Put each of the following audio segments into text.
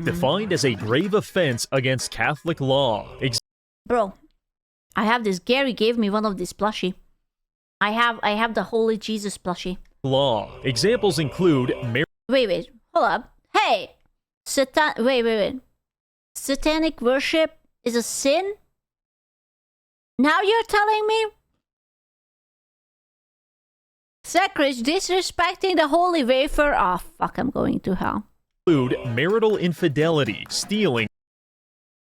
Defined as a grave offense against Catholic law. Bro, I have this. Gary gave me one of these plushie. I have the Holy Jesus plushie. Law. Examples include Wait, hold up. Hey! Wait. Satanic worship is a sin? Now you're telling me? Sacrilege, disrespecting the holy wafer. Oh, fuck, I'm going to hell. Include marital infidelity, stealing.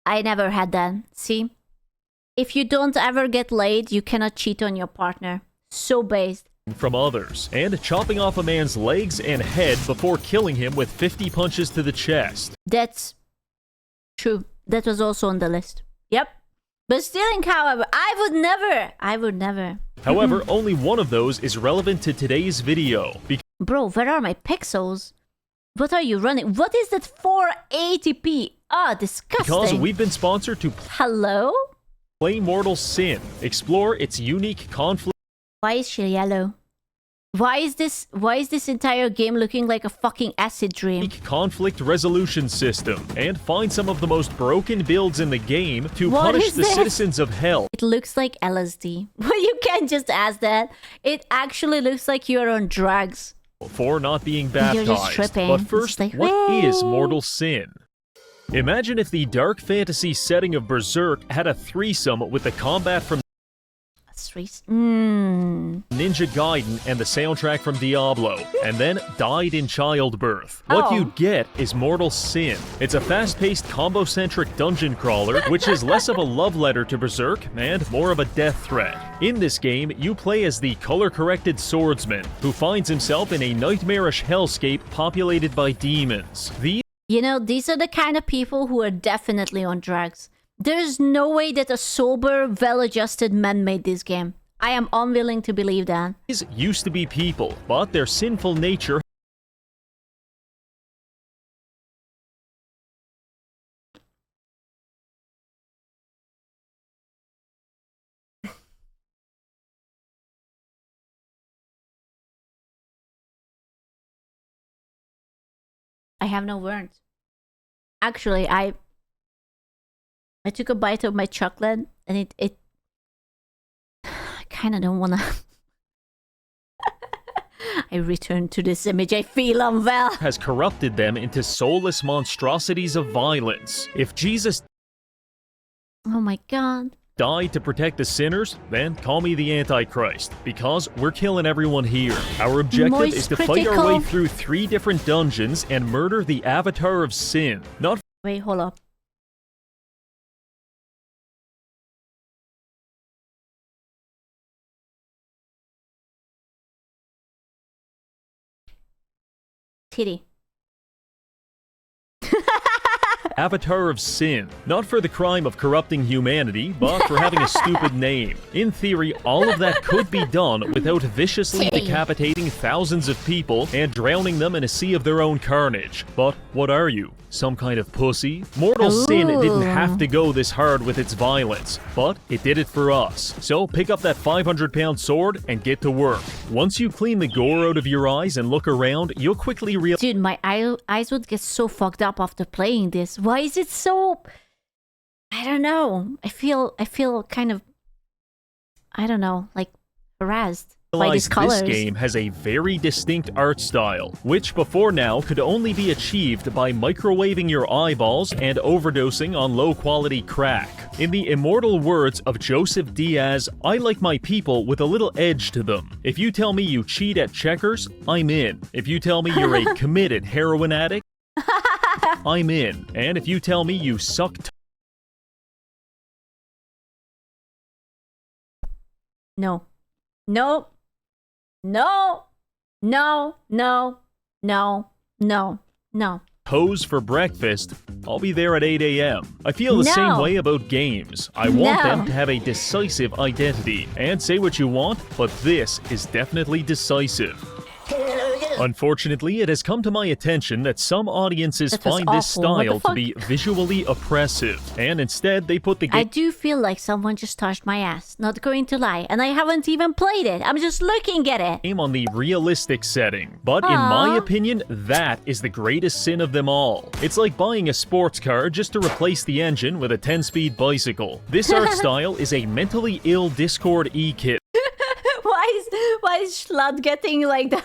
I never had that. See? If you don't ever get laid, you cannot cheat on your partner. So based. From others, and chopping off a man's legs and head before killing him with 50 punches to the chest. That's true. That was also on the list. Yep. But stealing, however, I would never. However, only one of those is relevant to today's video. Bro, where are my pixels? What are you running? What is that 480p? Ah, disgusting. Because we've been sponsored to Hello? play Mortal Sin. Explore its unique conflict. Why is she yellow? Why is this entire game looking like a fucking acid dream? Conflict resolution system, and find some of the most broken builds in the game to punish the citizens of hell. It looks like LSD. Well, you can't just ask that. It actually looks like you're on drugs. For not being baptized. You're just tripping. But first, like, what is mortal sin? Imagine if the dark fantasy setting of Berserk had a threesome with the combat from Ninja Gaiden and the soundtrack from Diablo, and then died in childbirth. What you get is Mortal Sin. It's a fast-paced, combo-centric dungeon crawler, which is less of a love letter to Berserk and more of a death threat. In this game, you play as the color-corrected swordsman, who finds himself in a nightmarish hellscape populated by demons. You know, these are the kind of people who are definitely on drugs. There's no way that a sober, well-adjusted man made this game. I am unwilling to believe that. These used to be people, but their sinful nature I have no words. Actually, I took a bite of my chocolate, and it I kind of don't want to. I returned to this image. I feel unwell. Has corrupted them into soulless monstrosities of violence. If Jesus Oh my god. died to protect the sinners, then call me the Antichrist, because we're killing everyone here. Our objective is to fight our way through 3 different dungeons and murder the Avatar of Sin. Wait, hold up. Titty. Avatar of Sin, not for the crime of corrupting humanity, but for having a stupid name. In theory, all of that could be done without viciously decapitating thousands of people and drowning them in a sea of their own carnage. But what are you? Some kind of pussy? Mortal Sin didn't have to go this hard with its violence, but it did it for us. So pick up that 500-pound sword and get to work. Once you clean the gore out of your eyes and look around, you'll quickly realize— Dude, my eyes would get so fucked up after playing this. Why is it so... I don't know. I feel kind of... I don't know, like harassed. This game has a very distinct art style, which before now could only be achieved by microwaving your eyeballs and overdosing on low-quality crack. In the immortal words of Joseph Diaz, I like my people with a little edge to them. If you tell me you cheat at checkers, I'm in. If you tell me you're a committed heroin addict, I'm in. And if you tell me you suck No. No. No. No. No. No. No. No. toes for breakfast, I'll be there at 8 a.m. I feel the same way about games. I want them to have a decisive identity. And say what you want, but this is definitely decisive. Unfortunately, it has come to my attention that some audiences That was find this awful. What the style to fuck? be visually oppressive, and instead they put the I game do feel like someone just touched my ass, not going to lie, and I haven't even played it. I'm just looking at it. on the realistic setting. But in my Aw. opinion, that is the greatest sin of them all. It's like buying a sports car just to replace the engine with a 10-speed bicycle. This art style is a mentally ill Discord e-kit. Why is Schlad getting like that?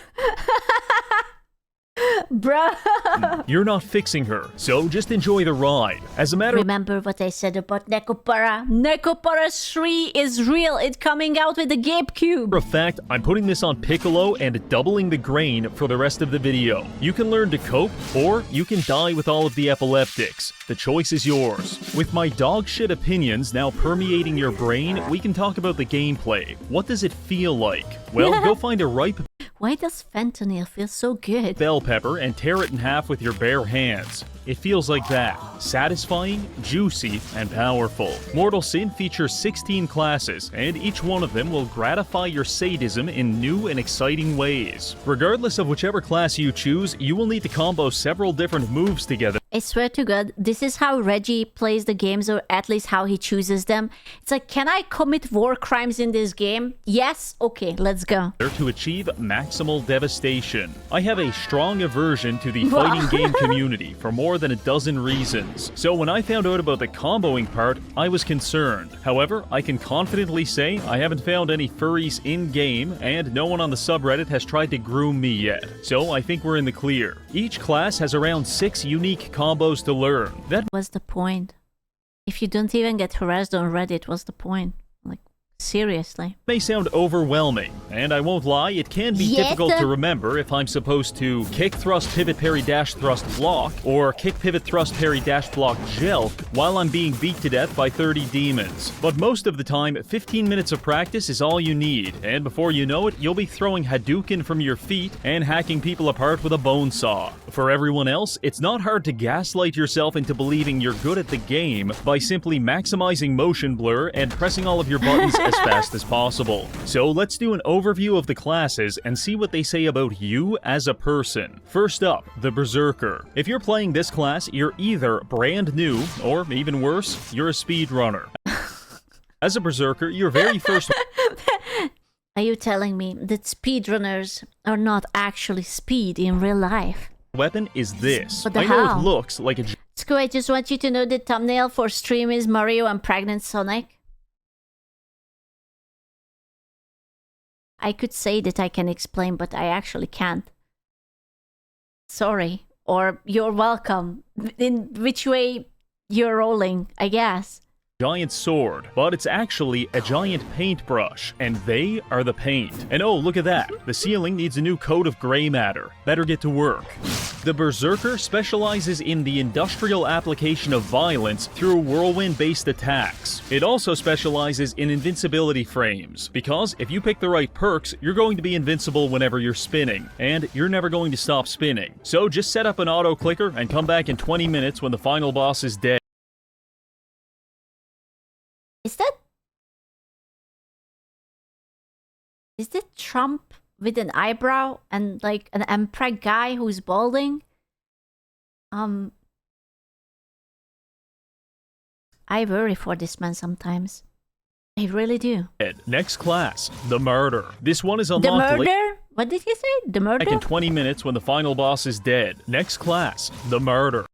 Bruh. You're not fixing her, so just enjoy the ride. As a matter of Remember what I said about Nekopara? Nekopara 3 is real. It's coming out with the GameCube. fact, I'm putting this on Piccolo and doubling the grain for the rest of the video. You can learn to cope, or you can die with all of the epileptics. The choice is yours. With my dog shit opinions now permeating your brain, we can talk about the gameplay. What does it feel like? Well, go find a ripe Why does fentanyl feel so good? bell pepper and tear it in half with your bare hands. It feels like that. Satisfying, juicy, and powerful. Mortal Sin features 16 classes, and each one of them will gratify your sadism in new and exciting ways. Regardless of whichever class you choose, you will need to combo several different moves together I swear to God, this is how Reggie plays the games, or at least how he chooses them. It's like, can I commit war crimes in this game? Yes? Okay, let's go. to achieve maximal devastation. I have a strong aversion to the fighting game community for more than a dozen reasons, so when I found out about the comboing part, I was concerned. However, I can confidently say I haven't found any furries in-game, and no one on the subreddit has tried to groom me yet, so I think we're in the clear. Each class has around 6 unique combos to learn. That What's the point? If you don't even get harassed on Reddit, what's the point? Like, seriously. may sound overwhelming, and I won't lie, it can be Yes. difficult to remember if I'm supposed to kick, thrust, pivot, parry, dash, thrust, block, or kick, pivot, thrust, parry, dash, block, jelk, while I'm being beat to death by 30 demons. But most of the time, 15 minutes of practice is all you need, and before you know it, you'll be throwing Hadouken from your feet and hacking people apart with a bone saw. For everyone else, it's not hard to gaslight yourself into believing you're good at the game by simply maximizing motion blur and pressing all of your buttons as fast as possible. So let's do an overview of the classes and see what they say about you as a person. First up, the Berserker. If you're playing this class, you're either brand new, or even worse, you're a speedrunner. As a Berserker, your very first Are you telling me that speedrunners are not actually speed in real life? weapon is this. What the I know hell? it looks like a Screw, I just want you to know the thumbnail for stream is Mario and Pregnant Sonic. I could say that I can explain, but I actually can't. Sorry. Or you're welcome. In which way you're rolling, I guess. giant sword, but it's actually a giant paintbrush, and they are the paint. And oh, look at that. The ceiling needs a new coat of gray matter. Better get to work. The Berserker specializes in the industrial application of violence through whirlwind-based attacks. It also specializes in invincibility frames, because if you pick the right perks, you're going to be invincible whenever you're spinning, and you're never going to stop spinning. So just set up an auto-clicker and come back in 20 minutes when the final boss is dead. Is that Trump with an eyebrow and like an impreg guy who's balding? I worry for this man sometimes. I really do. Next class, the Martyr. This one is The unlocked murder? What did you say? The murder? back in 20 minutes when the final boss is dead. Next class, the Martyr.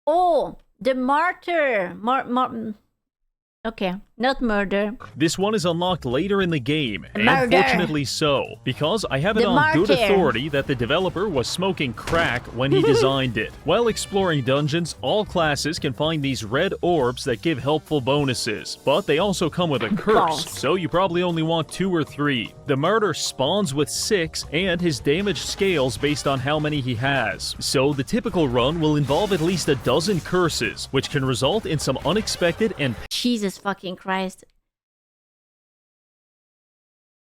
Oh, the martyr. Okay, not murder. This one is unlocked later in the game, and Murder. fortunately so, because I have it The on good martyr. authority that the developer was smoking crack when he designed it. While exploring dungeons, all classes can find these red orbs that give helpful bonuses, but they also come with a curse, Balls. so you probably only want 2 or 3. The Martyr spawns with 6, and his damage scales based on how many he has. So the typical run will involve at least a dozen curses, which can result in some unexpected and Jesus fucking Christ.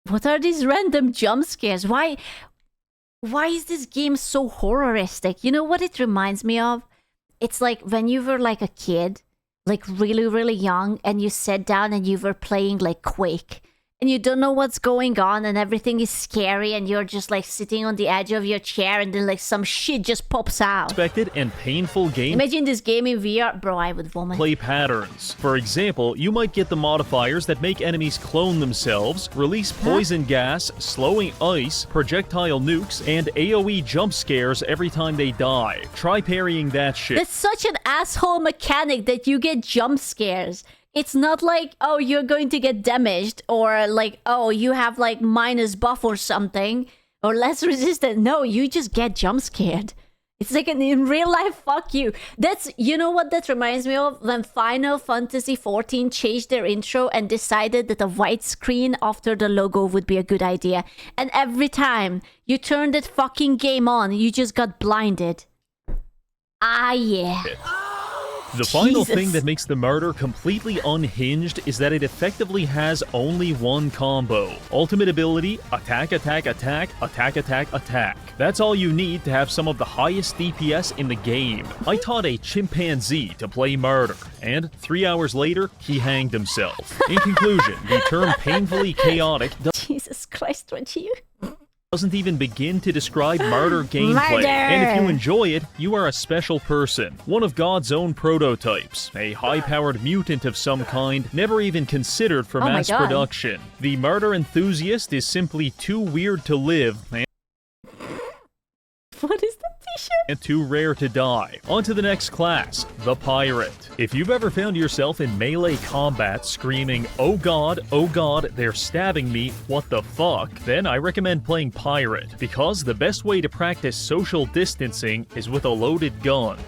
What are these random jump scares? Why is this game so horroristic? You know what it reminds me of? It's like when you were like a kid, like really, really young, and you sat down and you were playing like Quake. and you don't know what's going on and everything is scary and you're just like sitting on the edge of your chair and then like some shit just pops out. Expected and painful game. Imagine this game in VR. Bro, I would vomit. Play patterns. For example, you might get the modifiers that make enemies clone themselves, release poison gas, slowing ice, projectile nukes, and AoE jump scares every time they die. Try parrying that shit. That's such an asshole mechanic that you get jump scares. It's not like, oh, you're going to get damaged, or like, oh, you have like minus buff or something, or less resistant. No, you just get jump scared. It's like an in real life, fuck you. That's, you know what that reminds me of? When Final Fantasy XIV changed their intro and decided that a white screen after the logo would be a good idea. And every time you turned that fucking game on, you just got blinded. Ah, yeah. The final thing that makes the Martyr completely unhinged is that it effectively has only one combo. Ultimate ability, attack, attack, attack, attack, attack, attack. That's all you need to have some of the highest DPS in the game. I taught a chimpanzee to play Martyr, and 3 hours later, he hanged himself. In conclusion, the term painfully chaotic Jesus Christ, Reggie. doesn't even begin to describe Martyr gameplay. And if you enjoy it, you are a special person. One of God's own prototypes. A high-powered mutant of some kind, never even considered for mass production. The Martyr enthusiast is simply too weird to live, what is that t-shirt? And too rare to die. On to the next class, the Pirate. If you've ever found yourself in melee combat screaming, oh god, they're stabbing me, what the fuck, then I recommend playing Pirate, because the best way to practice social distancing is with a loaded gun.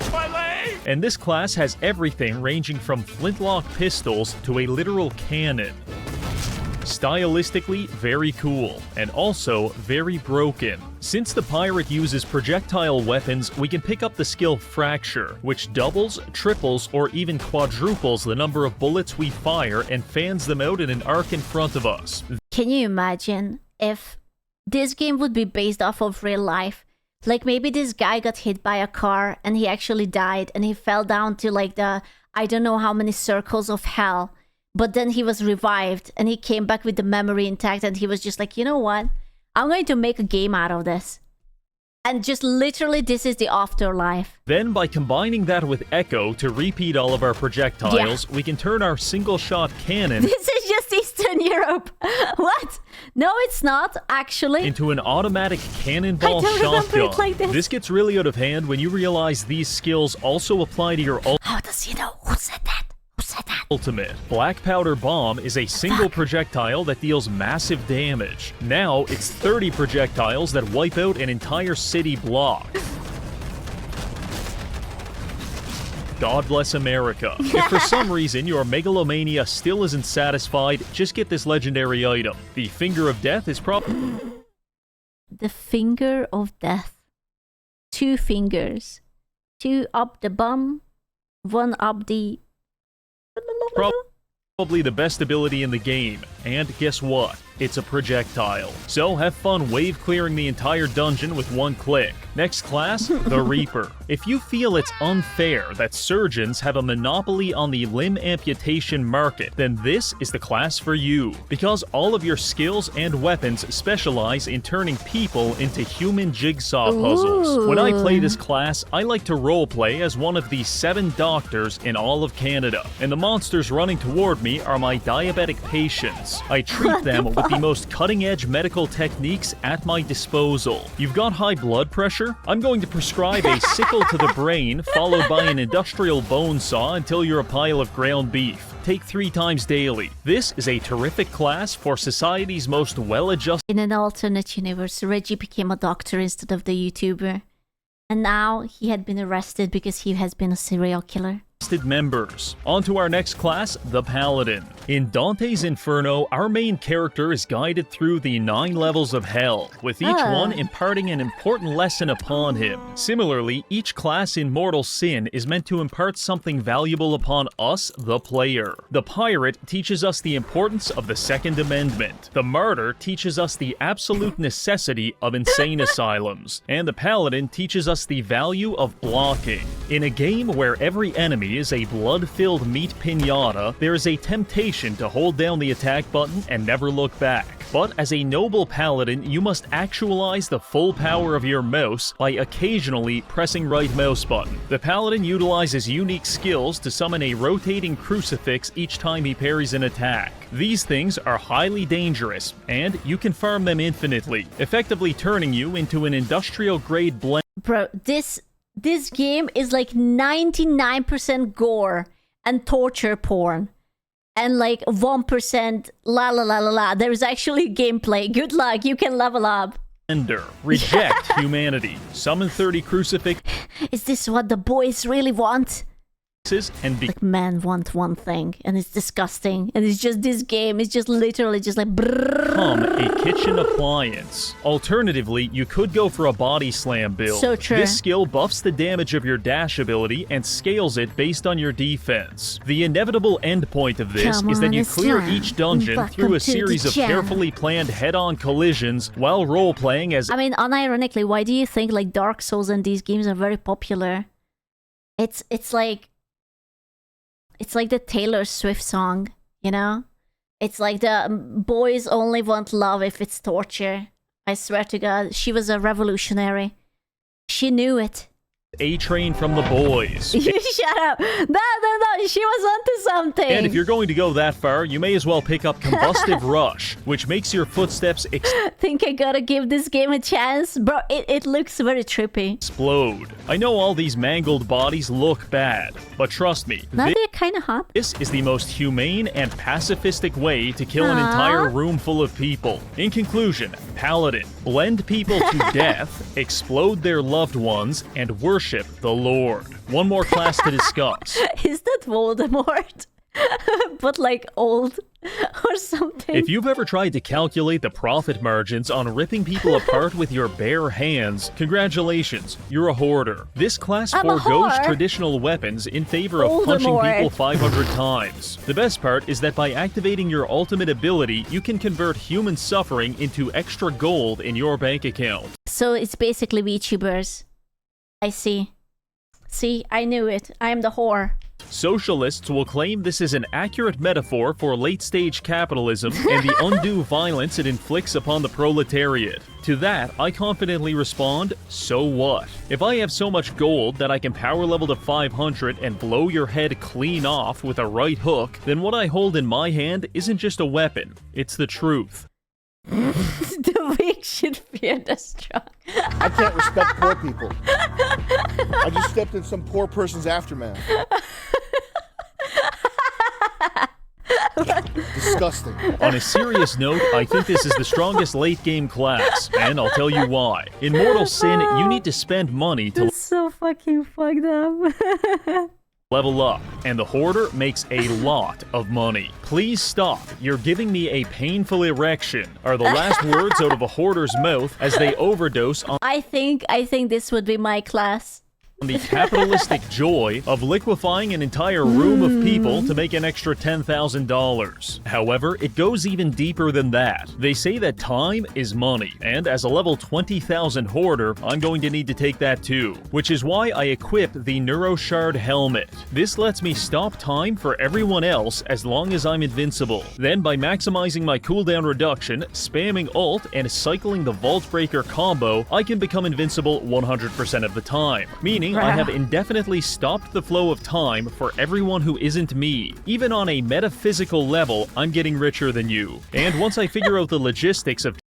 And this class has everything ranging from flintlock pistols to a literal cannon. Stylistically, very cool, and also very broken. Since the Pirate uses projectile weapons, we can pick up the skill Fracture, which doubles, triples, or even quadruples the number of bullets we fire and fans them out in an arc in front of us. Can you imagine if this game would be based off of real life? Like maybe this guy got hit by a car and he actually died and he fell down to like the, I don't know how many circles of hell. But then he was revived and he came back with the memory intact and he was just like, you know what? I'm going to make a game out of this. And just literally this is the afterlife. Then by combining that with Echo to repeat all of our projectiles, we can turn our single-shot cannon... This is just Eastern Europe. What? No, it's not, actually. ...into an automatic cannonball shotgun. Like this gets really out of hand when you realize these skills also apply to your... How does he know? Who said that? Ultimate. Black Powder Bomb is a single projectile that deals massive damage. Now, it's 30 projectiles that wipe out an entire city block. God bless America. If for some reason your megalomania still isn't satisfied, just get this legendary item. The Finger of Death is The Finger of Death. 2 fingers. 2 up the bum, 1 up the... Probably the best ability in the game, and guess what? It's a projectile. So have fun wave clearing the entire dungeon with one click. Next class, the Reaper. If you feel it's unfair that surgeons have a monopoly on the limb amputation market, then this is the class for you. Because all of your skills and weapons specialize in turning people into human jigsaw puzzles. When I play this class, I like to roleplay as one of the 7 doctors in all of Canada. And the monsters running toward me are my diabetic patients. I treat them with the most cutting-edge medical techniques at my disposal. You've got high blood pressure? I'm going to prescribe a sickle to the brain, followed by an industrial bone saw until you're a pile of ground beef. Take 3 times daily. This is a terrific class for society's most well-adjusted... In an alternate universe, Reggie became a doctor instead of the YouTuber. And now he had been arrested because he has been a serial killer. Members. On to our next class, the Paladin. In Dante's Inferno, our main character is guided through the 9 levels of hell, with each one imparting an important lesson upon him. Similarly, each class in Mortal Sin is meant to impart something valuable upon us, the player. The Pirate teaches us the importance of the Second Amendment. The Martyr teaches us the absolute necessity of insane asylums. And the Paladin teaches us the value of blocking. In a game where every enemy enemy is a blood-filled meat piñata, there is a temptation to hold down the attack button and never look back. But as a noble paladin, you must actualize the full power of your mouse by occasionally pressing right mouse button. The paladin utilizes unique skills to summon a rotating crucifix each time he parries an attack. These things are highly dangerous, and you can farm them infinitely, effectively turning you into an industrial-grade blend. Bro, this game is like 99% gore and torture porn. And like 1% la la la la la. There's actually gameplay. Good luck, you can level up. Reject humanity. Summon 30 crucifix. Is this what the boys really want? And like men want one thing, and it's disgusting, and it's just this game is just literally just like become a kitchen appliance. Alternatively, you could go for a body slam build. So true. This skill buffs the damage of your dash ability and scales it based on your defense. The inevitable endpoint of this is that you clear each dungeon through a series of carefully planned head-on collisions while role-playing as... I mean, unironically, why do you think like Dark Souls and these games are very popular? It's like the Taylor Swift song, you know? It's like the boys only want love if it's torture. I swear to God, she was a revolutionary. She knew it. A-Train from the boys. You shut up. No, she was onto something. And if you're going to go that far, you may as well pick up Combustive Rush, which makes your footsteps think I gotta give this game a chance? Bro, it looks very trippy. Explode. I know all these mangled bodies look bad, but trust me, now they're kinda hot. This is the most humane and pacifistic way to kill an entire room full of people. In conclusion, Paladin, blend people to death, explode their loved ones, and worship the Lord. One more class to discuss. Is that Voldemort? But like old or something. If you've ever tried to calculate the profit margins on ripping people apart with your bare hands, congratulations, you're a hoarder. This class forgoes traditional weapons in favor of punching people 500 times. The best part is that by activating your ultimate ability, you can convert human suffering into extra gold in your bank account. So it's basically Vtubers. I see. See, I knew it. I am the whore. Socialists will claim this is an accurate metaphor for late-stage capitalism and the undue violence it inflicts upon the proletariat. To that, I confidently respond, so what? If I have so much gold that I can power level to 500 and blow your head clean off with a right hook, then what I hold in my hand isn't just a weapon, it's the truth. The weak should fear the strong. I can't respect poor people. I just stepped in some poor person's aftermath. Disgusting. On a serious note, I think this is the strongest late-game class, and I'll tell you why. In Mortal Sin, you need to spend money to... That's so fucking fucked up. Level up, and the Hoarder makes a lot of money. Please stop, you're giving me a painful erection, are the last words out of a Hoarder's mouth as they overdose on... I think this would be my class. The capitalistic joy of liquefying an entire room of people to make an extra $10,000. However, it goes even deeper than that. They say that time is money, and as a level 20,000 hoarder, I'm going to need to take that too, which is why I equip the Neuroshard helmet. This lets me stop time for everyone else as long as I'm invincible. Then by maximizing my cooldown reduction, spamming ult, and cycling the Vault Breaker combo, I can become invincible 100% of the time, meaning I have indefinitely stopped the flow of time for everyone who isn't me. Even on a metaphysical level, I'm getting richer than you. And once I figure out the logistics of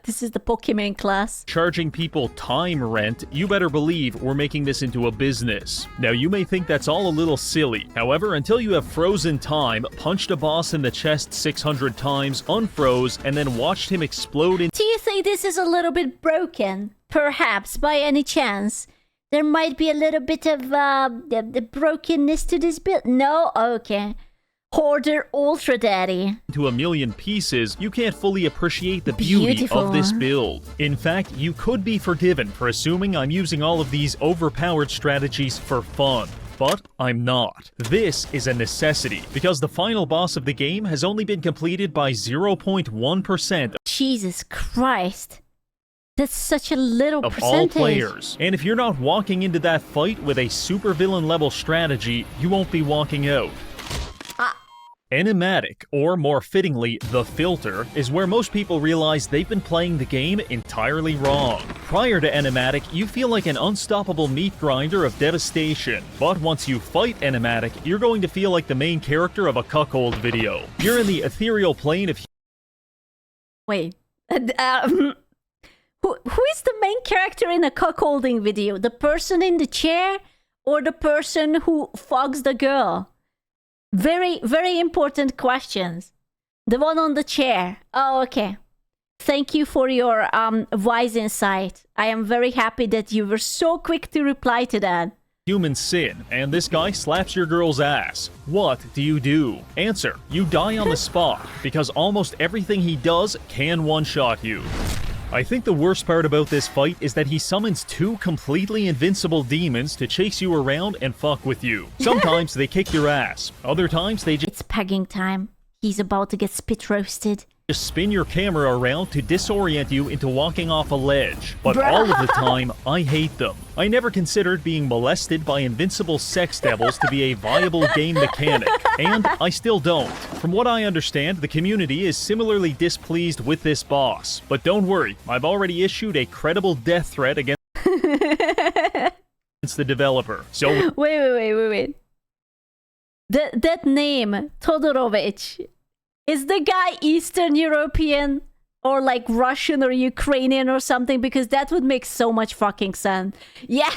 this is the Pokemon class. Charging people time rent, you better believe we're making this into a business. Now you may think that's all a little silly. However, until you have frozen time, punched a boss in the chest 600 times, unfroze, and then watched him explode in... Do you think this is a little bit broken? Perhaps, by any chance? There might be a little bit of the brokenness to this build. No? Okay. Hoarder Ultra Daddy. To a million pieces, you can't fully appreciate the beauty of this build. In fact, you could be forgiven for assuming I'm using all of these overpowered strategies for fun. But I'm not. This is a necessity, because the final boss of the game has only been completed by 0.1%. Jesus Christ. That's such a little of percentage. all players. And if you're not walking into that fight with a supervillain level strategy, you won't be walking out. Enimatik, or more fittingly, the filter, is where most people realize they've been playing the game entirely wrong. Prior to Enimatik, you feel like an unstoppable meat grinder of devastation. But once you fight Enimatik, you're going to feel like the main character of a cuckold video. You're in the ethereal plane of... Wait. Who is the main character in a cuckolding video? The person in the chair or the person who fucks the girl? Very, very important questions. The one on the chair. Oh, okay. Thank you for your wise insight. I am very happy that you were so quick to reply to that. Human sin, and this guy slaps your girl's ass. What do you do? Answer, you die on the spot, because almost everything he does can one-shot you. I think the worst part about this fight is that he summons 2 completely invincible demons to chase you around and fuck with you. Sometimes they kick your ass, other times they It's pegging time. He's about to get spit roasted. just spin your camera around to disorient you into walking off a ledge. But all of the time, I hate them. I never considered being molested by invincible sex devils to be a viable game mechanic, and I still don't. From what I understand, the community is similarly displeased with this boss. But don't worry, I've already issued a credible death threat against the developer. So Wait. That name, Todorovich, is the guy Eastern European or like Russian or Ukrainian or something? Because that would make so much fucking sense. Yeah.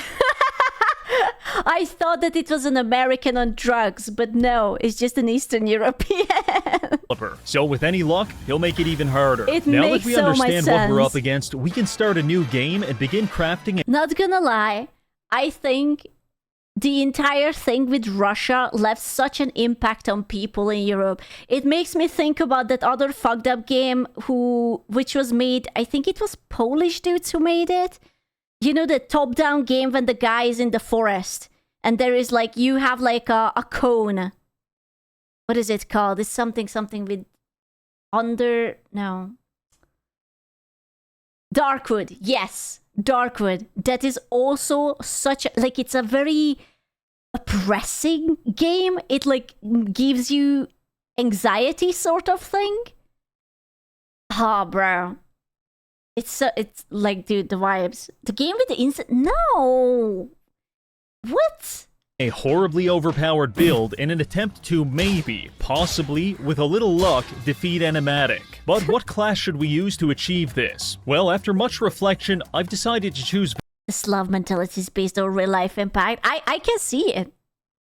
I thought that it was an American on drugs, but no, it's just an Eastern European. So with any luck, he'll make it even harder. It now makes that we so much understand what we're sense. up against, we can start a new game and begin crafting. Not gonna lie, I think the entire thing with Russia left such an impact on people in Europe. It makes me think about that other fucked up game which was made, I think it was Polish dudes who made it. You know, the top-down game when the guy is in the forest and there is like, you have like a cone. What is it called? It's something with Darkwood. Yes, Darkwood. That is also such a, like, it's a very oppressing game. It like gives you anxiety sort of thing. Ah, bro. It's like, dude, the vibes. The game with the instant. No. What? A horribly overpowered build in an attempt to maybe, possibly, with a little luck, defeat Enimatik. But what class should we use to achieve this? Well, after much reflection, I've decided to choose... This love mentality is based on real life impact. I can see it.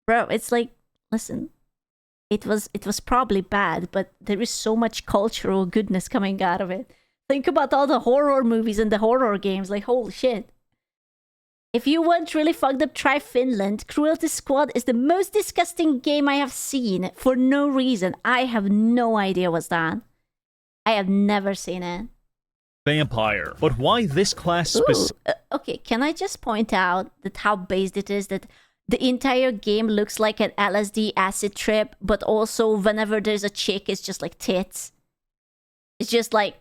Bro, it's like, listen, it was probably bad, but there is so much cultural goodness coming out of it. Think about all the horror movies and the horror games, like, holy shit. If you want really fucked up, try Finland. Cruelty Squad is the most disgusting game I have seen for no reason. I have no idea what's that. I have never seen it. Vampire. But why this class specifically? Okay, can I just point out that how based it is, that the entire game looks like an LSD acid trip, but also whenever there's a chick, it's just like tits. It's just like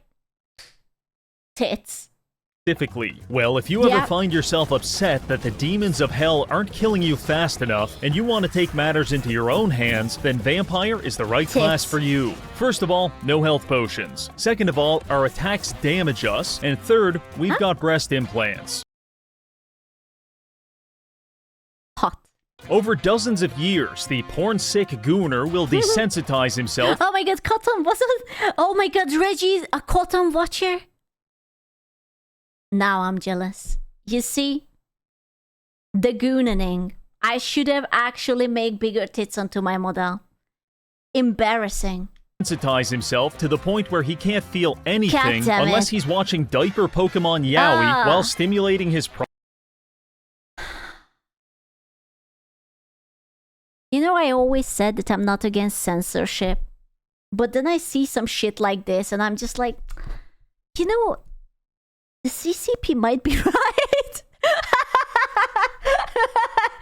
tits. Specifically? Well, if you ever find yourself upset that the demons of hell aren't killing you fast enough and you want to take matters into your own hands, then Vampire is the right class for you. First of all, no health potions. Second of all, our attacks damage us. And third, we've got breast implants. Hot. Over dozens of years, the porn-sick gooner will desensitize himself. Oh my god, Cotton, was it? Oh my god, Reggie, a Cotton watcher? Now I'm jealous. You see? The goonening. I should have actually made bigger tits onto my model. Embarrassing. Sensitize himself to the point where he can't feel anything damn it. unless he's watching diaper Pokemon Yowie while stimulating his You know, I always said that I'm not against censorship. But then I see some shit like this and I'm just like, you know, the CCP might be right.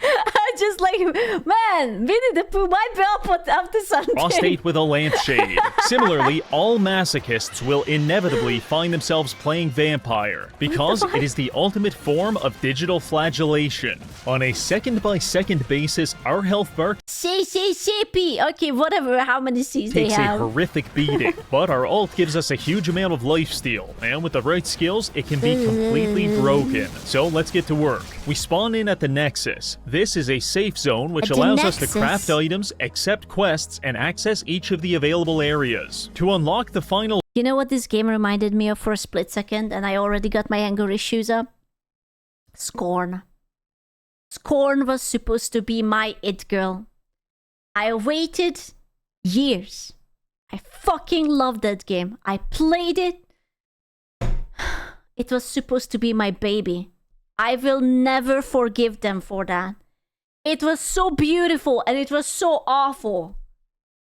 I'm just like, man, Winnie the Pooh might be up to something. Prostate with a lampshade. Similarly, all masochists will inevitably find themselves playing vampire, because it is the ultimate form of digital flagellation. On a second-by-second basis, our health bar CP. Okay, whatever, how many C's they takes a have. horrific beating, but our ult gives us a huge amount of lifesteal, and with the right skills, it can be completely broken. So let's get to work. We spawn in at the Nexus. This is a safe zone which At the allows us to Nexus? craft items, accept quests, and access each of the available areas. To unlock the final You know what this game reminded me of for a split second, and I already got my anger issues up? Scorn. Scorn was supposed to be my it girl. I waited years. I fucking loved that game. I played it. It was supposed to be my baby. I will never forgive them for that. It was so beautiful and it was so awful.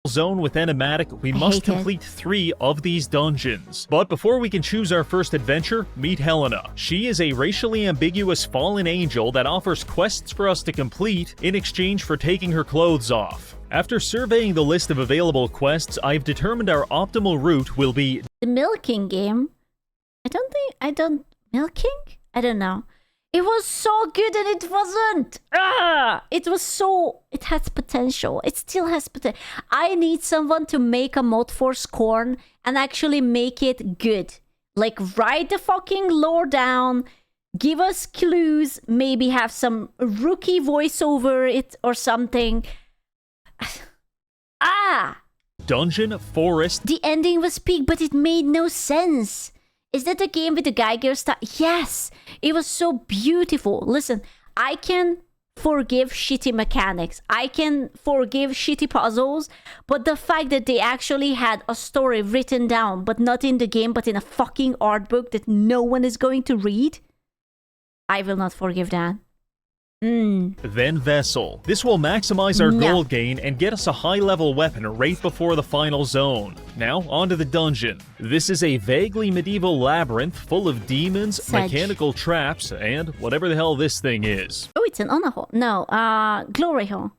zone with enimatik, we I must hate it. complete 3 of these dungeons. But before we can choose our first adventure, meet Helena. She is a racially ambiguous fallen angel that offers quests for us to complete in exchange for taking her clothes off. After surveying the list of available quests, I've determined our optimal route will be The milking game. Milking? I don't know. It was so good and it wasn't. It has potential. It still has potential. I need someone to make a mod for Scorn and actually make it good. Like, write the fucking lore down, give us clues, maybe have some rookie voice over it or something. Dungeon Forest. The ending was peak, but it made no sense. Is that the game with the Geiger star? Yes, it was so beautiful. Listen, I can forgive shitty mechanics. I can forgive shitty puzzles, but the fact that they actually had a story written down, but not in the game, but in a fucking art book that no one is going to read, I will not forgive that. Then Vessel. This will maximize our gold gain and get us a high-level weapon right before the final zone. Now, onto the dungeon. This is a vaguely medieval labyrinth full of demons, Sedge. mechanical traps, and whatever the hell this thing is. Oh, it's an honor hole. No, glory hole.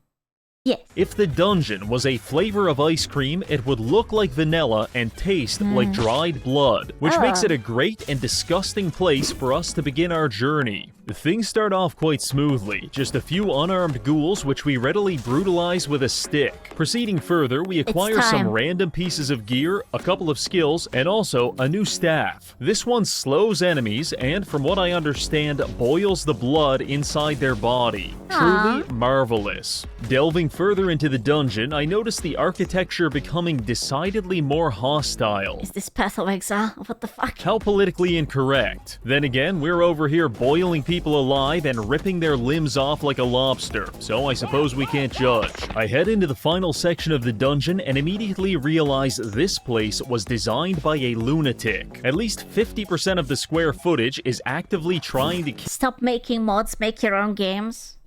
Yes. If the dungeon was a flavor of ice cream, it would look like vanilla and taste like dried blood, which makes it a great and disgusting place for us to begin our journey. Things start off quite smoothly, just a few unarmed ghouls which we readily brutalize with a stick. Proceeding further, we acquire some time. random pieces of gear, a couple of skills, and also a new staff. This one slows enemies and, from what I understand, boils the blood inside their body. Truly marvelous. Delving further into the dungeon, I noticed the architecture becoming decidedly more hostile. Is this Path of Exile? What the fuck? How politically incorrect. Then again, we're over here boiling people alive and ripping their limbs off like a lobster, so I suppose we can't judge. I head into the final section of the dungeon and immediately realize this place was designed by a lunatic. At least 50% of the square footage is actively trying to Stop making mods, make your own games.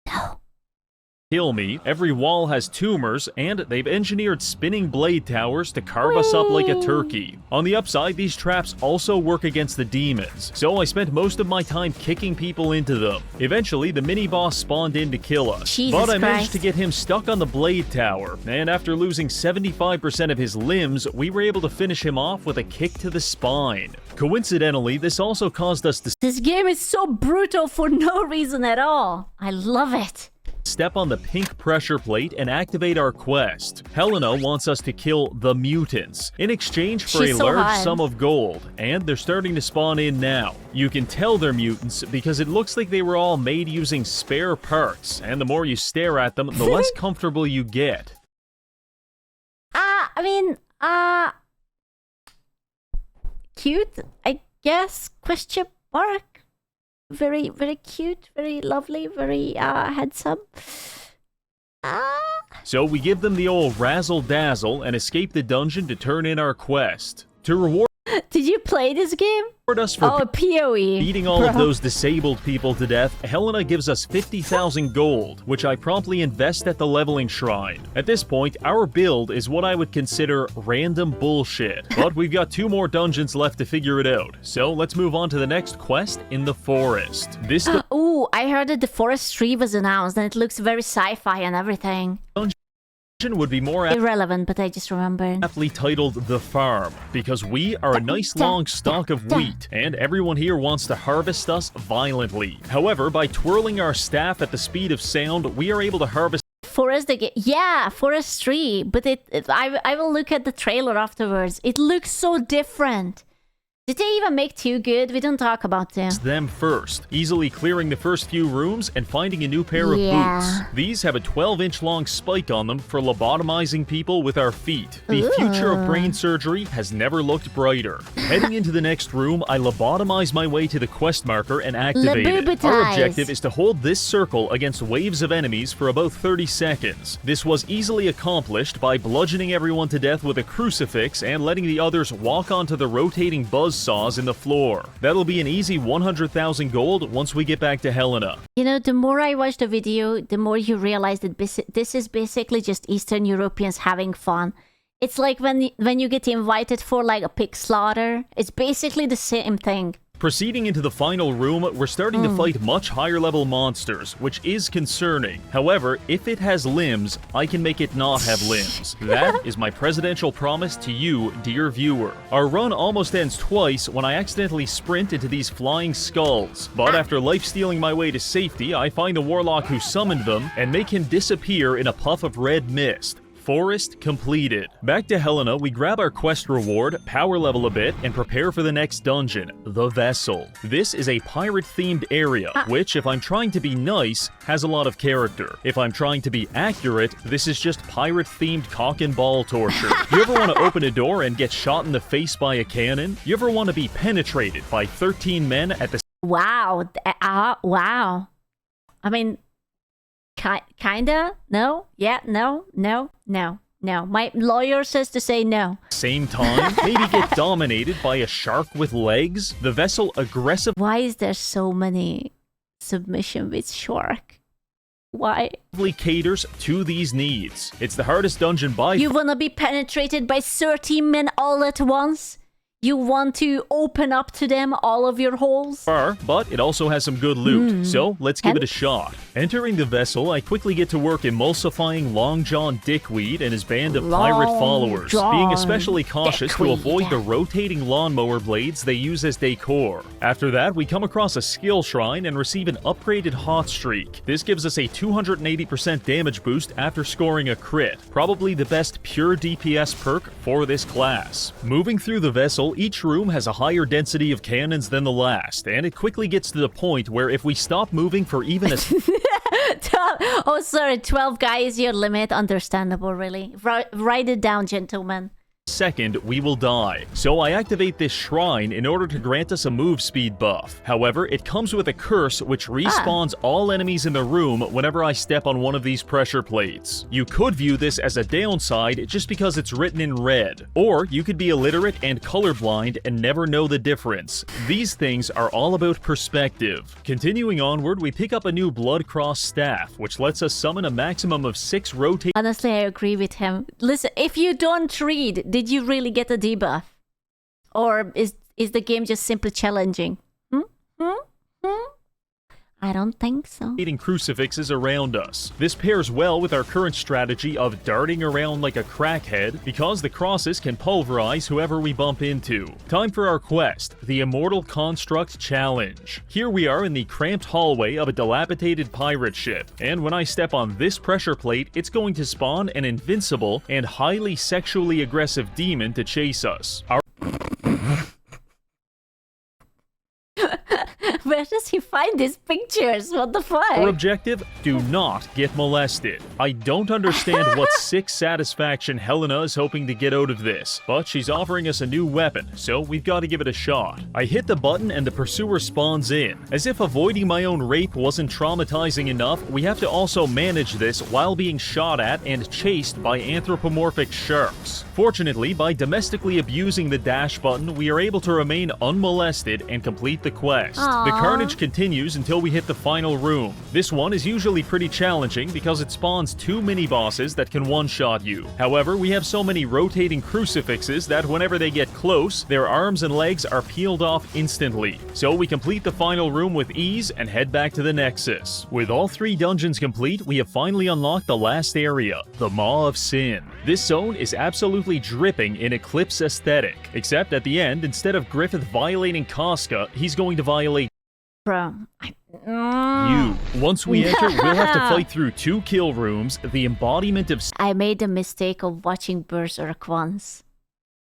No. kill me. Every wall has tumors, and they've engineered spinning blade towers to carve us up like a turkey. On the upside, these traps also work against the demons, so I spent most of my time kicking people into them. Eventually, the mini-boss spawned in to kill us, Jesus but I managed Christ. to get him stuck on the blade tower, and after losing 75% of his limbs, we were able to finish him off with a kick to the spine. Coincidentally, this also caused us to This game is so brutal for no reason at all. I love it. step on the pink pressure plate and activate our quest. Helena wants us to kill the mutants in exchange for She's a so large hot. sum of gold, and they're starting to spawn in now. You can tell they're mutants because it looks like they were all made using spare parts, and the more you stare at them, the less comfortable you get. Cute, I guess, question mark. Very, very cute, very lovely, very, handsome. So we give them the old razzle-dazzle and escape the dungeon to turn in our quest. To reward Did you play this game? us for Oh, PoE. beating all of Bro. those disabled people to death, Helena gives us 50,000 gold, which I promptly invest at the leveling shrine. At this point, our build is what I would consider random bullshit, but we've got 2 more dungeons left to figure it out, so let's move on to the next quest in the forest. This Ooh, Oh, I heard that the Forest Tree was announced and it looks very sci-fi and everything. Would be more Irrelevant, but I just remembered. aptly titled The Farm, because we are a nice long stalk of wheat, and everyone here wants to harvest us violently. However, by twirling our staff at the speed of sound, we are able to harvest Forest again. Yeah, Forest Tree. But I will look at the trailer afterwards. It looks so different. Did they even make Too Good? We don't talk about them. First, easily clearing the first few rooms and finding a new pair of boots. These have a 12-inch long spike on them for lobotomizing people with our feet. The future of brain surgery has never looked brighter. Heading into the next room, I lobotomize my way to the quest marker and activate it. Our objective is to hold this circle against waves of enemies for about 30 seconds. This was easily accomplished by bludgeoning everyone to death with a crucifix and letting the others walk onto the rotating buzz saws in the floor. That'll be an easy 100,000 gold once we get back to Helena. You know, the more I watch the video, the more you realize that this is basically just Eastern Europeans having fun. It's like when you get invited for like a pig slaughter. It's basically the same thing. Proceeding into the final room, we're starting to fight much higher level monsters, which is concerning. However, if it has limbs, I can make it not have limbs. That is my presidential promise to you, dear viewer. Our run almost ends twice when I accidentally sprint into these flying skulls. But after life-stealing my way to safety, I find the warlock who summoned them and make him disappear in a puff of red mist. Forest completed. Back to Helena, we grab our quest reward, power level a bit, and prepare for the next dungeon, the Vessel. This is a pirate-themed area, which, if I'm trying to be nice, has a lot of character. If I'm trying to be accurate, this is just pirate-themed cock and ball torture. You ever want to open a door and get shot in the face by a cannon? You ever want to be penetrated by 13 men at the... Wow. Wow. I mean... Kinda? No? Yeah, no? No? No. No. My lawyer says to say no. Same time, maybe get dominated by a shark with legs? The Vessel aggressive... Why is there so many submission with shark? Why? ...caters to these needs. It's the hardest dungeon by... You wanna be penetrated by 13 men all at once? You want to open up to them all of your holes? But it also has some good loot, so let's give it a shot. Entering the Vessel, I quickly get to work emulsifying Long John Dickweed and his band of pirate followers, being especially cautious to avoid the rotating lawnmower blades they use as decor. After that, we come across a skill shrine and receive an upgraded hot streak. This gives us a 280% damage boost after scoring a crit, probably the best pure DPS perk for this class. Moving through the Vessel, each room has a higher density of cannons than the last, and it quickly gets to the point where if we stop moving for even a... Oh, sorry, 12 guys is your limit. Understandable, really. Write it down, gentlemen. Second, we will die. So I activate this shrine in order to grant us a move speed buff. However, it comes with a curse which respawns all enemies in the room whenever I step on one of these pressure plates. You could view this as a downside just because it's written in red. Or you could be illiterate and colorblind and never know the difference. These things are all about perspective. Continuing onward, we pick up a new Blood Cross staff, which lets us summon a maximum of 6 rotate... Honestly, I agree with him. Listen, if you don't read, did you really get a debuff? Or is the game just simply challenging? I don't think so. Crucifixes around us. This pairs well with our current strategy of darting around like a crackhead because the crosses can pulverize whoever we bump into. Time for our quest, the Immortal Construct Challenge. Here we are in the cramped hallway of a dilapidated pirate ship, and when I step on this pressure plate, it's going to spawn an invincible and highly sexually aggressive demon to chase us. Where does he find these pictures? What the fuck? Our objective, do not get molested. I don't understand what sick satisfaction Helena is hoping to get out of this, but she's offering us a new weapon, so we've got to give it a shot. I hit the button and the pursuer spawns in. As if avoiding my own rape wasn't traumatizing enough, we have to also manage this while being shot at and chased by anthropomorphic sharks. Fortunately, by domestically abusing the dash button, we are able to remain unmolested and complete the quest. The carnage continues until we hit the final room. This one is usually pretty challenging because it spawns 2 mini-bosses that can one-shot you. However, we have so many rotating crucifixes that whenever they get close, their arms and legs are peeled off instantly. So we complete the final room with ease and head back to the Nexus. With all 3 dungeons complete, we have finally unlocked the last area, the Maw of Sin. This zone is absolutely dripping in Eclipse aesthetic, except at the end, instead of Griffith violating Casca, he's going to violate Bro. you. Once we enter, we'll have to fight through 2 kill rooms, the embodiment of I made the mistake of watching Berserk once.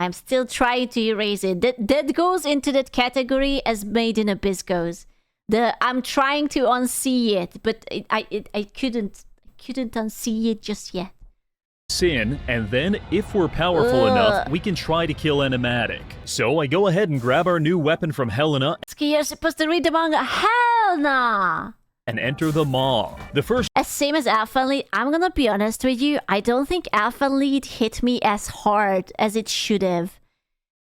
I'm still trying to erase it. That goes into that category as Made in Abyss goes. I'm trying to unsee it, but I couldn't unsee it just yet. Sin, and then, if we're powerful enough, we can try to kill Enimatik. So I go ahead and grab our new weapon from Helena You're supposed to read the manga. Hell nah! and enter the Maw. The first As same as Alpha Lead, I'm gonna be honest with you, I don't think Alpha Lead hit me as hard as it should have.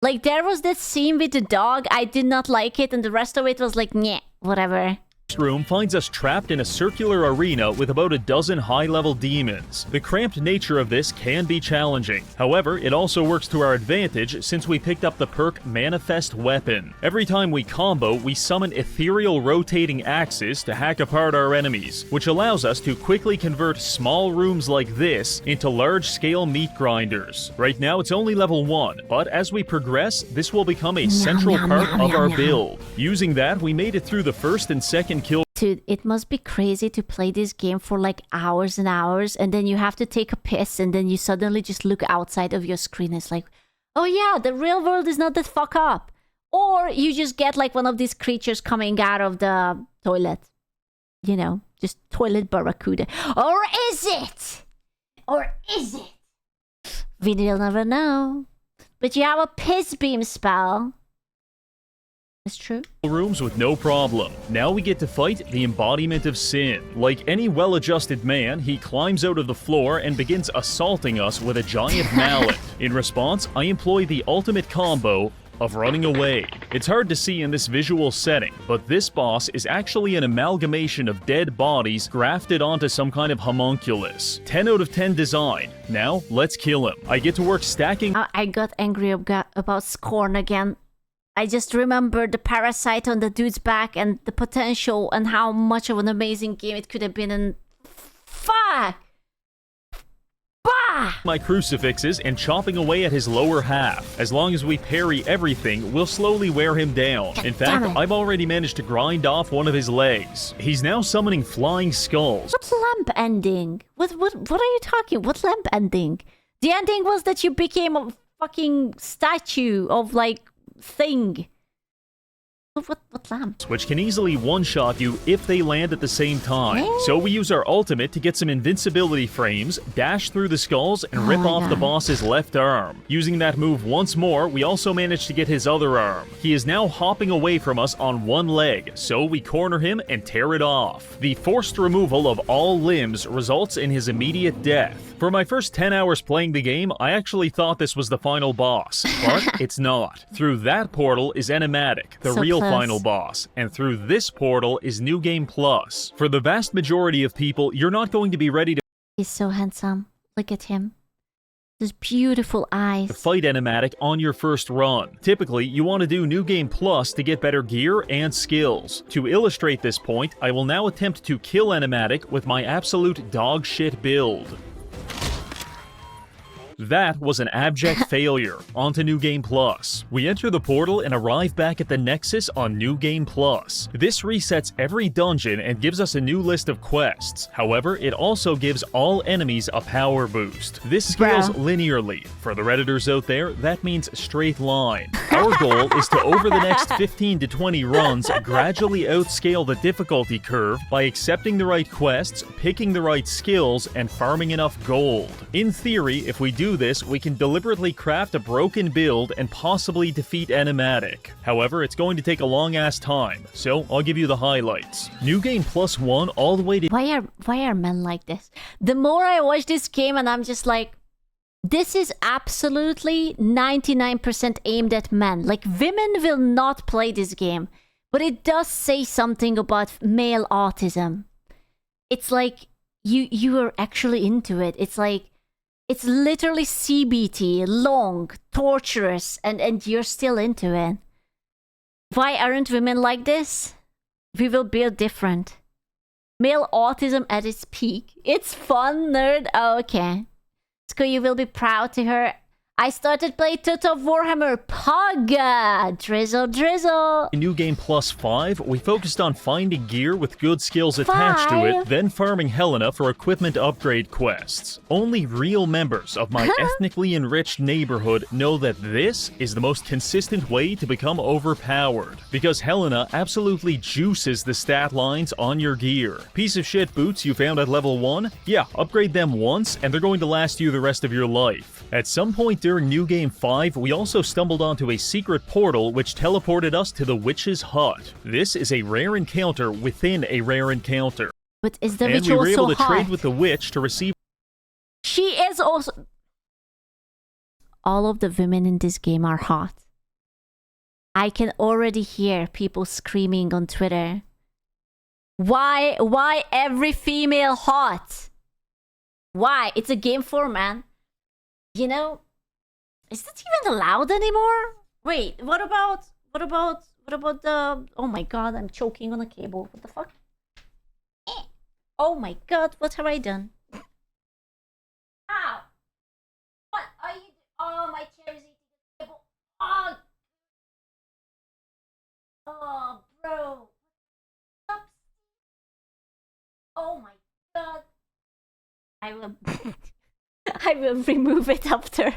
Like, there was that scene with the dog, I did not like it, and the rest of it was like, nyeh, whatever. room finds us trapped in a circular arena with about a dozen high-level demons. The cramped nature of this can be challenging. However, it also works to our advantage since we picked up the perk Manifest Weapon. Every time we combo, we summon ethereal rotating axes to hack apart our enemies, which allows us to quickly convert small rooms like this into large-scale meat grinders. Right now, it's only level 1, but as we progress, this will become a central part of our build. Using that, we made it through the first and second kill. Dude, it must be crazy to play this game for like hours and hours, and then you have to take a piss, and then you suddenly just look outside of your screen. It's like, oh yeah, the real world is not that fuck up. Or you just get like one of these creatures coming out of the toilet. You know, just toilet barracuda. Or is it? Or is it? We will never know. But you have a piss beam spell. That's true. Rooms with no problem. Now we get to fight the embodiment of sin. Like any well-adjusted man, he climbs out of the floor and begins assaulting us with a giant mallet. In response, I employ the ultimate combo of running away. It's hard to see in this visual setting, but this boss is actually an amalgamation of dead bodies grafted onto some kind of homunculus. 10 out of 10 design. Now, let's kill him. I get to work stacking. I got angry about Scorn again. I just remembered the parasite on the dude's back and the potential and how much of an amazing game it could have been, and fuck! Bah! My crucifixes and chopping away at his lower half. As long as we parry everything, we'll slowly wear him down. In fact, I've already managed to grind off one of his legs. He's now summoning flying skulls. What lamp ending? What are you talking? What lamp ending? The ending was that you became a fucking statue of like thing. What lamp? Which can easily one-shot you if they land at the same time. So we use our ultimate to get some invincibility frames, dash through the skulls, and rip off the boss's left arm. Using that move once more, we also managed to get his other arm. He is now hopping away from us on one leg, so we corner him and tear it off. The forced removal of all limbs results in his immediate death. For my first 10 hours playing the game, I actually thought this was the final boss, but it's not. Through that portal is Enimatik, the real final boss, and through this portal is New Game Plus. For the vast majority of people, you're not going to be ready to He's so handsome. Look at him. Those beautiful eyes. fight Enimatik on your first run. Typically, you want to do New Game Plus to get better gear and skills. To illustrate this point, I will now attempt to kill Enimatik with my absolute dog shit build. That was an abject failure. On to New Game Plus. We enter the portal and arrive back at the Nexus on New Game Plus. This resets every dungeon and gives us a new list of quests. However, it also gives all enemies a power boost. This scales linearly. For the Redditors out there, that means straight line. Our goal is to, over the next 15 to 20 runs, gradually outscale the difficulty curve by accepting the right quests, picking the right skills, and farming enough gold. In theory, if we do this, we can deliberately craft a broken build and possibly defeat Enimatik. However, it's going to take a long-ass time, so I'll give you the highlights. New Game Plus 1 all the way to... Why are men like this? The more I watch this game and I'm just like, this is absolutely 99% aimed at men. Like, women will not play this game. But it does say something about male autism. It's like you are actually into it. It's like it's literally CBT, long, torturous, and you're still into it. Why aren't women like this? We will build different. Male autism at its peak. It's fun, nerd. Oh, okay. Sko, you will be proud to hear. I started playing Total of Warhammer. Pog! Drizzle, drizzle. In New Game Plus 5, we focused on finding gear with good skills attached to it, then farming Helena for equipment upgrade quests. Only real members of my ethnically enriched neighborhood know that this is the most consistent way to become overpowered, because Helena absolutely juices the stat lines on your gear. Piece of shit boots you found at level 1? Yeah, upgrade them once, and they're going to last you the rest of your life. At some point during New Game 5, we also stumbled onto a secret portal which teleported us to the witch's hut. This is a rare encounter within a rare encounter. But is the And witch we were also able to hot? trade with the witch to receive... She is also... All of the women in this game are hot. I can already hear people screaming on Twitter. Why every female hot? Why? It's a game for man. You know, is that even allowed anymore? Wait, what about the... Oh my god, I'm choking on a cable. What the fuck? Oh my god, what have I done? Ow! What are you... Oh, my chair is eating the cable. Oh! Oh, bro. Stop. Oh my god. I will... I will remove it after.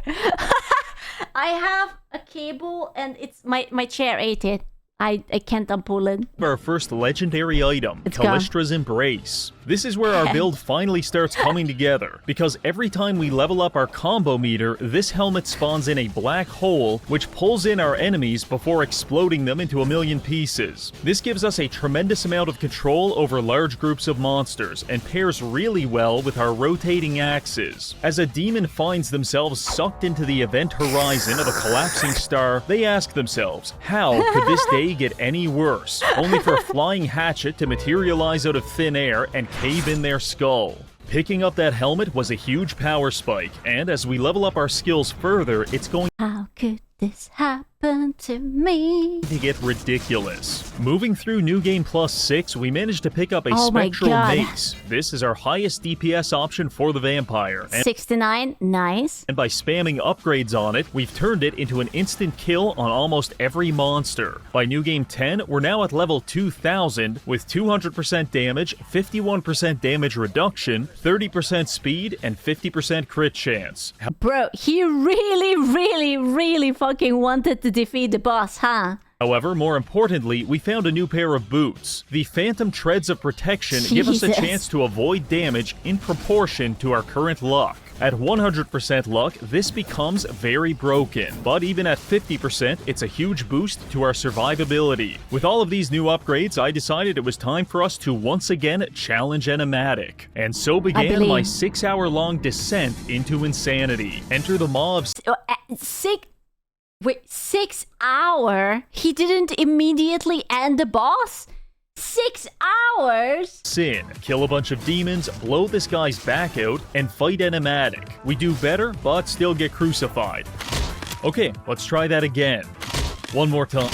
I have a cable and it's my chair ate it. I can't unpull it. our first legendary item, It's gone. Callistra's Embrace. This is where our build finally starts coming together, because every time we level up our combo meter, this helmet spawns in a black hole, which pulls in our enemies before exploding them into a million pieces. This gives us a tremendous amount of control over large groups of monsters, and pairs really well with our rotating axes. As a demon finds themselves sucked into the event horizon of a collapsing star, they ask themselves, how could this day get any worse? Only for a flying hatchet to materialize out of thin air and cave in their skull. Picking up that helmet was a huge power spike, and as we level up our skills further, it's going How could this happen to me? to get ridiculous. Moving through New Game Plus 6, we managed to pick up a Oh my Spectral God. Mace. This is our highest DPS option for the vampire, and 69, nice. by spamming upgrades on it, we've turned it into an instant kill on almost every monster. By New Game 10, we're now at level 2000 with 200% damage, 51% damage reduction, 30% speed, and 50% crit chance. Bro, he really fucking wanted to defeat the boss, huh? However, more importantly, we found a new pair of boots. The Phantom Treads of Protection give us a Jesus. chance to avoid damage in proportion to our current luck. At 100% luck, this becomes very broken, but even at 50%, it's a huge boost to our survivability. With all of these new upgrades, I decided it was time for us to once again challenge enimatik. And so began believe- my 6-hour-long descent into insanity. Enter the maw of 6 hour? He didn't immediately end the boss? 6 hours? sin, kill a bunch of demons, blow this guy's back out, and fight enimatik. We do better, but still get crucified. Okay, let's try that again. One more time.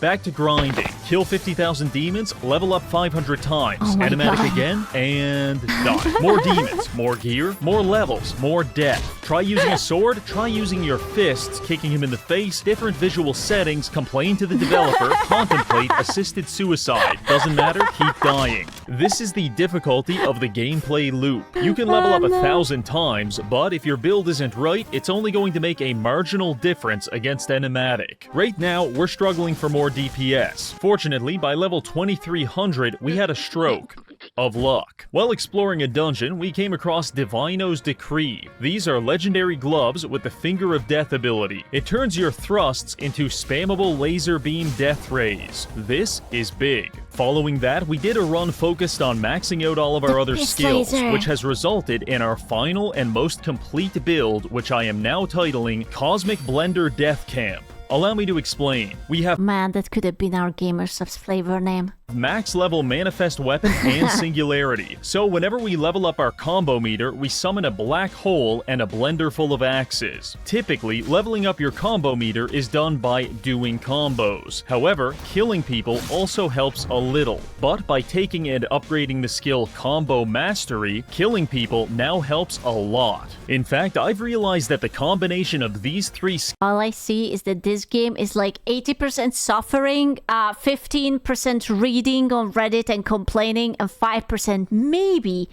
Back to grinding. Kill 50,000 demons, level up 500 times. Oh my Enimatik God. again, and die. More demons, more gear, more levels, more death. Try using a sword, try using your fists, kicking him in the face, different visual settings, complain to the developer, contemplate assisted suicide. Doesn't matter, keep dying. This is the difficulty of the gameplay loop. You can level up 1,000 times, but if your build isn't right, it's only going to make a marginal difference against enimatik. Right now, we're struggling for more DPS. Fortunately, by level 2300, we had a stroke of luck. While exploring a dungeon, we came across Divino's Decree. These are legendary gloves with the Finger of Death ability. It turns your thrusts into spammable laser beam death rays. This is big. Following that, we did a run focused on maxing out all of our other Piss skills, laser. which has resulted in our final and most complete build, which I am now titling Cosmic Blender Death Camp. Allow me to explain. We have Man, that could have been our gamer subs flavor name. max level manifest weapon and singularity. So whenever we level up our combo meter, we summon a black hole and a blender full of axes. Typically, leveling up your combo meter is done by doing combos. However, killing people also helps a little. But by taking and upgrading the skill Combo Mastery, killing people now helps a lot. In fact, I've realized that the combination of these three All I see is that this game is like 80% suffering, 15% reading on Reddit and complaining, and 5% maybe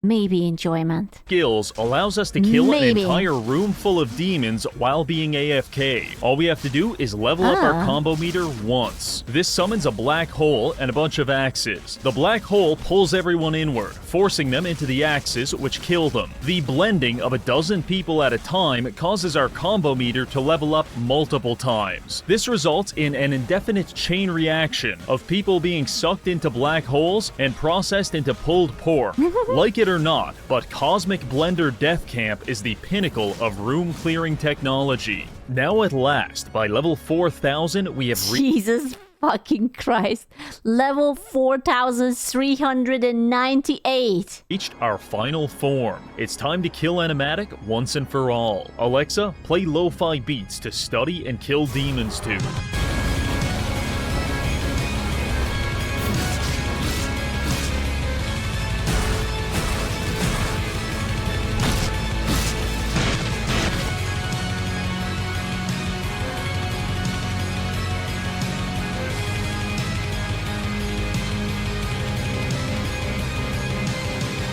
enjoyment. skills allows us to kill Maybe. an entire room full of demons while being AFK. All we have to do is level up our combo meter once. This summons a black hole and a bunch of axes. The black hole pulls everyone inward, forcing them into the axes, which kill them. The blending of a dozen people at a time causes our combo meter to level up multiple times. This results in an indefinite chain reaction of people being sucked into black holes and processed into pulled pork. Like it or not, but Cosmic Blender Death Camp is the pinnacle of room clearing technology. Now at last, by level 4000, we have Jesus fucking Christ. Level 4398. reached our final form. It's time to kill enimatik once and for all. Alexa, play lo-fi beats to study and kill demons to.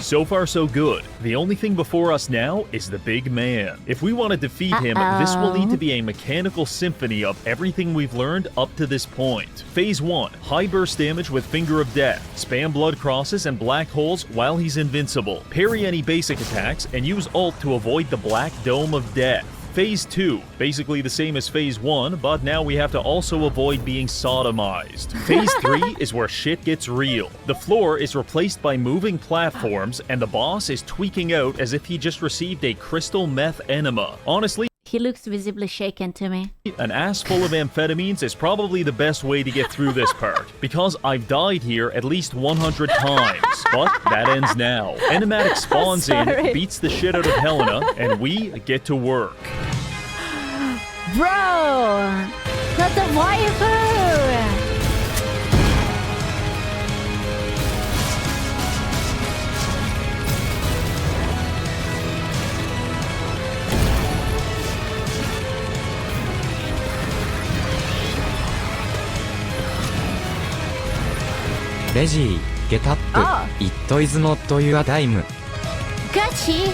So far so good. The only thing before us now is the big man. If we want to defeat him, this will need to be a mechanical symphony of everything we've learned up to this point. Phase 1, high burst damage with Finger of Death. Spam blood crosses and black holes while he's invincible. Parry any basic attacks and use ult to avoid the black dome of death. Phase 2, basically the same as Phase 1, but now we have to also avoid being sodomized. Phase 3 is where shit gets real. The floor is replaced by moving platforms, and the boss is tweaking out as if he just received a crystal meth enema. Honestly, He looks visibly shaken to me. an ass full of amphetamines is probably the best way to get through this part, because I've died here at least 100 times. But that ends now. Enimatik spawns in, Sorry. beats the shit out of Helena, and we get to work. Bro! Not the wiper! Reggie, get up. Oh. It is not your time. Gachi!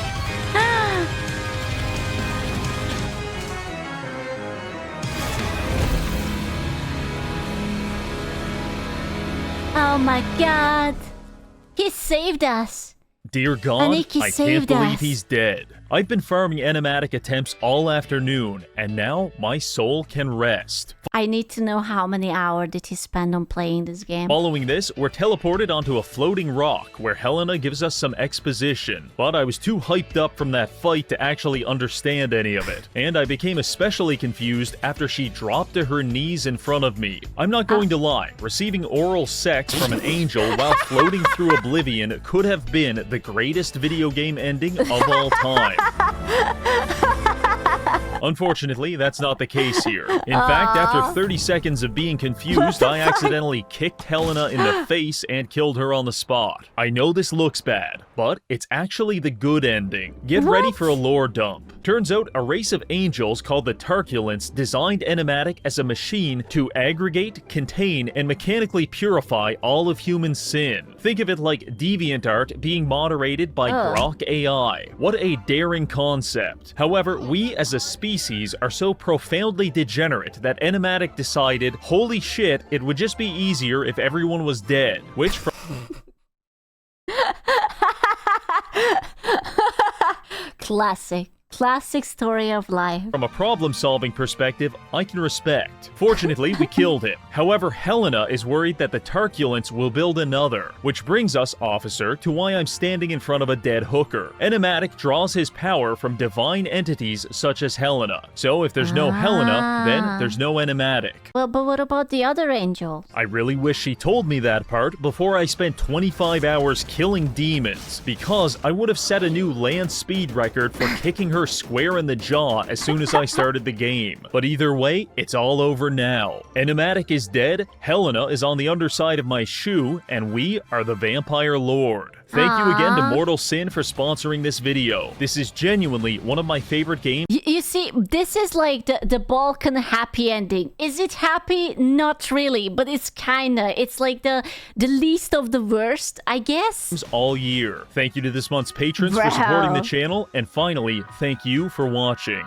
Oh my god! He saved us! Dear God, Aniki I can't saved believe us. he's dead. I've been farming enimatik attempts all afternoon, and now my soul can rest. I need to know how many hours did he spend on playing this game. Following this, we're teleported onto a floating rock where Helena gives us some exposition. But I was too hyped up from that fight to actually understand any of it. And I became especially confused after she dropped to her knees in front of me. I'm not going to lie, receiving oral sex from an angel while floating through oblivion could have been the greatest video game ending of all time. Unfortunately, that's not the case here. In fact, after 30 seconds of being confused, I accidentally kicked Helena in the face and killed her on the spot. I know this looks bad, but it's actually the good ending. Get ready for a lore dump. Turns out a race of angels called the Tarculents designed enimatik as a machine to aggregate, contain, and mechanically purify all of human sin. Think of it like DeviantArt being moderated by Grok AI. What a daring concept. However, we as a species are so profoundly degenerate that enimatik decided, holy shit, it would just be easier if everyone was dead. Which Classic. Classic story of life. From a problem-solving perspective, I can respect. Fortunately, we killed him. However, Helena is worried that the Tarculents will build another, which brings us, officer, to why I'm standing in front of a dead hooker. Enimatik draws his power from divine entities such as Helena. So if there's no Helena, then there's no Enimatik. Well, but what about the other angels? I really wish she told me that part before I spent 25 hours killing demons, because I would have set a new land speed record for kicking her square in the jaw as soon as I started the game. But either way, it's all over now. Enimatik is dead, Helena is on the underside of my shoe, and we are the Vampire Lord. Thank you again to Mortal Sin for sponsoring this video. This is genuinely one of my favorite games. You see, this is like the Balkan happy ending. Is it happy? Not really, but it's kinda. It's like the least of the worst, I guess. All year. Thank you to this month's patrons for Wow. supporting the channel, and finally, thank you for watching.